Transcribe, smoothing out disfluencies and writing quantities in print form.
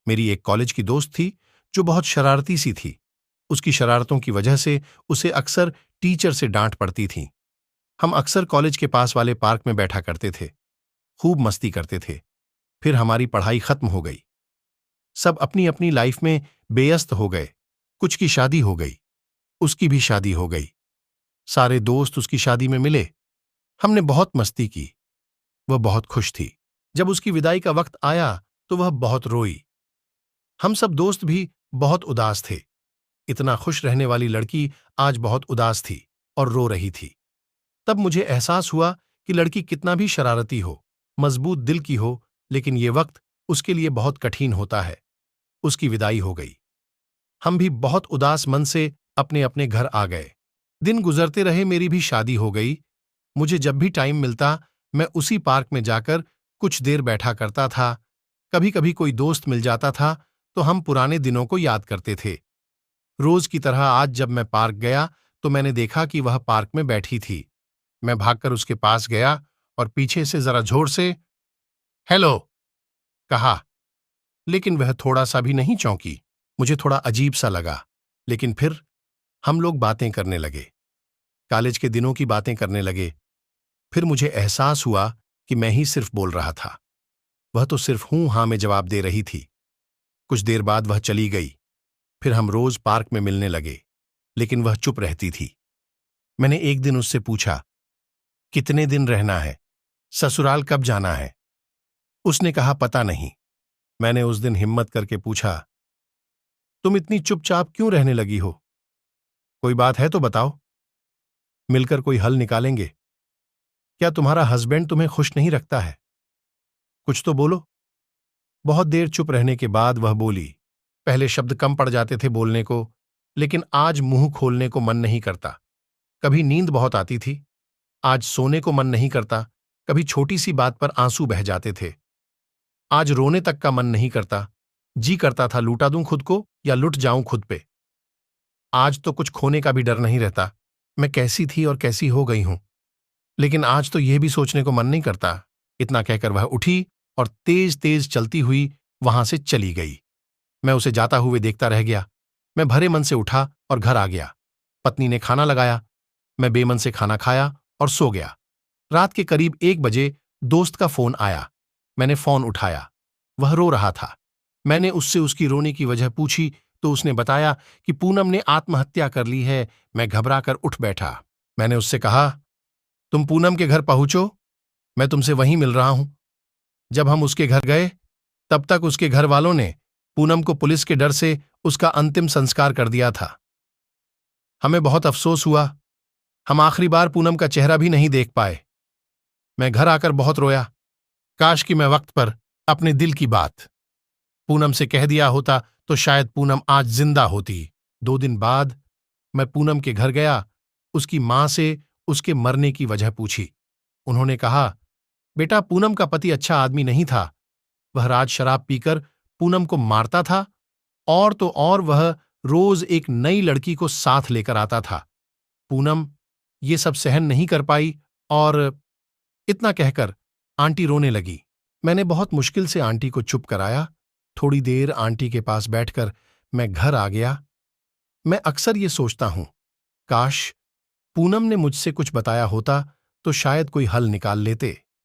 मेरी एक कॉलेज की दोस्त थी जो बहुत शरारती सी थी। उसकी शरारतों की वजह से उसे अक्सर टीचर से डांट पड़ती थी। हम अक्सर कॉलेज के पास वाले पार्क में बैठा करते थे, खूब मस्ती करते थे। फिर हमारी पढ़ाई खत्म हो गई। सब अपनी अपनी लाइफ में बेयस्त हो गए। कुछ की शादी हो गई, उसकी भी शादी हो गई। सारे दोस्त उसकी शादी में मिले। हमने बहुत मस्ती की। वह बहुत खुश थी। जब उसकी विदाई का वक्त आया तो वह बहुत रोई। हम सब दोस्त भी बहुत उदास थे। इतना खुश रहने वाली लड़की आज बहुत उदास थी और रो रही थी। तब मुझे एहसास हुआ कि लड़की कितना भी शरारती हो, मजबूत दिल की हो, लेकिन ये वक्त उसके लिए बहुत कठिन होता है। उसकी विदाई हो गई। हम भी बहुत उदास मन से अपने अपने घर आ गए। दिन गुजरते रहे, मेरी भी शादी हो गई। मुझे जब भी टाइम मिलता मैं उसी पार्क में जाकर कुछ देर बैठा करता था। कभी कभी कोई दोस्त मिल जाता था तो हम पुराने दिनों को याद करते थे। रोज की तरह आज जब मैं पार्क गया तो मैंने देखा कि वह पार्क में बैठी थी। मैं भागकर उसके पास गया और पीछे से जरा जोर से हेलो कहा, लेकिन वह थोड़ा सा भी नहीं चौंकी। मुझे थोड़ा अजीब सा लगा, लेकिन फिर हम लोग बातें करने लगे। कॉलेज के दिनों की बातें करने लगे। फिर मुझे एहसास हुआ कि मैं ही सिर्फ बोल रहा था, वह तो सिर्फ हूं हां में जवाब दे रही थी। कुछ देर बाद वह चली गई। फिर हम रोज पार्क में मिलने लगे, लेकिन वह चुप रहती थी। मैंने एक दिन उससे पूछा, कितने दिन रहना है, ससुराल कब जाना है? उसने कहा, पता नहीं। मैंने उस दिन हिम्मत करके पूछा, तुम इतनी चुपचाप क्यों रहने लगी हो? कोई बात है तो बताओ, मिलकर कोई हल निकालेंगे। क्या तुम्हारा हस्बैंड तुम्हें खुश नहीं रखता है? कुछ तो बोलो। बहुत देर चुप रहने के बाद वह बोली, पहले शब्द कम पड़ जाते थे बोलने को, लेकिन आज मुंह खोलने को मन नहीं करता। कभी नींद बहुत आती थी, आज सोने को मन नहीं करता। कभी छोटी सी बात पर आंसू बह जाते थे, आज रोने तक का मन नहीं करता। जी करता था लूटा दूं खुद को या लुट जाऊं खुद पे। आज तो कुछ खोने का भी डर नहीं रहता। मैं कैसी थी और कैसी हो गई हूं, लेकिन आज तो यह भी सोचने को मन नहीं करता। इतना कहकर वह उठी और तेज तेज चलती हुई वहां से चली गई। मैं उसे जाता हुए देखता रह गया। मैं भरे मन से उठा और घर आ गया। पत्नी ने खाना लगाया। मैं बेमन से खाना खाया और सो गया। रात के करीब 1 बजे दोस्त का फोन आया। मैंने फोन उठाया। वह रो रहा था। मैंने उससे उसकी रोने की वजह पूछी तो उसने बताया कि पूनम ने आत्महत्या कर ली है। मैं घबरा कर उठ बैठा। मैंने उससे कहा, तुम पूनम के घर पहुंचो, मैं तुमसे वहीं मिल रहा हूं। जब हम उसके घर गए तब तक उसके घर वालों ने पूनम को पुलिस के डर से उसका अंतिम संस्कार कर दिया था। हमें बहुत अफसोस हुआ। हम आखिरी बार पूनम का चेहरा भी नहीं देख पाए। मैं घर आकर बहुत रोया। काश कि मैं वक्त पर अपने दिल की बात पूनम से कह दिया होता तो शायद पूनम आज जिंदा होती। 2 दिन बाद मैं पूनम के घर गया। उसकी मां से उसके मरने की वजह पूछी। उन्होंने कहा, बेटा पूनम का पति अच्छा आदमी नहीं था। वह रात शराब पीकर पूनम को मारता था और तो और वह रोज एक नई लड़की को साथ लेकर आता था। पूनम ये सब सहन नहीं कर पाई और इतना कहकर आंटी रोने लगी। मैंने बहुत मुश्किल से आंटी को चुप कराया। थोड़ी देर आंटी के पास बैठकर मैं घर आ गया। मैं अक्सर ये सोचता हूं, काश पूनम ने मुझसे कुछ बताया होता तो शायद कोई हल निकाल लेते।